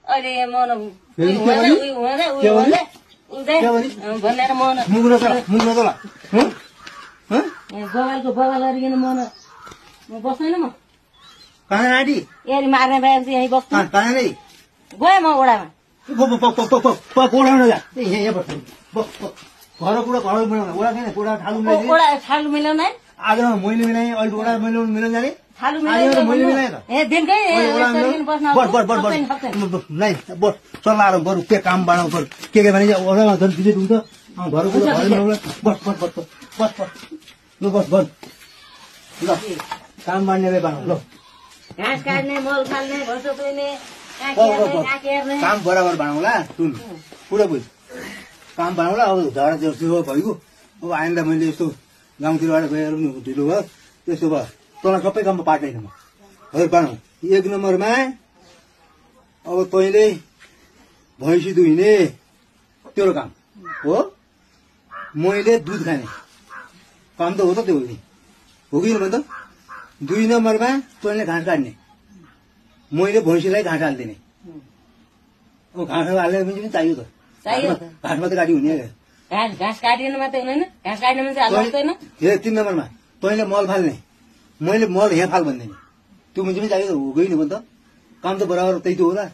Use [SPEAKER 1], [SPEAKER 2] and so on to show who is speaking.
[SPEAKER 1] अहिले म भनेर म बगालको बगाल गरिकन म बस्दैन म
[SPEAKER 2] कहाँ आँटी
[SPEAKER 1] एरी मार्ने भएपछि यहीँ बस्छु
[SPEAKER 2] कहाँ गए
[SPEAKER 1] गएँ म ओडामा
[SPEAKER 2] घर कुरा घर मिलाउन ओडा छैन ओडा ठालु मिलाइ
[SPEAKER 1] ओडा ठालु मिलाउन
[SPEAKER 2] आज मैले मिलाएँ अहिले ओडा मिलाउन जाने
[SPEAKER 1] ठालु
[SPEAKER 2] आज मैले मिलाएँ त
[SPEAKER 1] ए दिनकै
[SPEAKER 2] नै बस सल्लाह बरु के काम बाँडौ बरु के भने ओडामा झन् विजेट हुन्छ घर कुरा घर मिलाउन बस बस बस बस बस ल बस बस ल काम बाँड्ने बाँडौ ल
[SPEAKER 1] घाँस काट्ने मल फाल्ने भसो पुर्ने
[SPEAKER 2] काम बराबर बाँडौँला सुन पुरा बुझ काम बनाउला अब झडा त्यो भइगयो अब आइन्दा मैले यस्तो गाउँतिरबाट गएर ढिलो भयो त्यस्तो भयो तँलाई सबै काममा पार्दैन म हजुर बनाऊ 1 नम्बरमा अब तैँले भैँसी दुहिने तेरो काम हो मैले दुध खाने काम त हो त त्यो हो कि भन त 2 नम्बरमा तैँले घाँस काट्ने मैले भैँसीलाई घाँस हालिदिने अब घाँस हाल्ने पनि चाहियो त घाँस मात्रै काटी हुने
[SPEAKER 1] घाँस काटिएन मात्रै हुँदैन घाँस काट्ने मान्छे हाल्नु सक्दैन
[SPEAKER 2] हे 3 नम्बरमा तैँले मल फाल्ने मैले मल यहाँ फाल भन्दैन त्यो मान्छे पनि चाहियो हो गयो नि भन त काम त बराबर त्यही त होला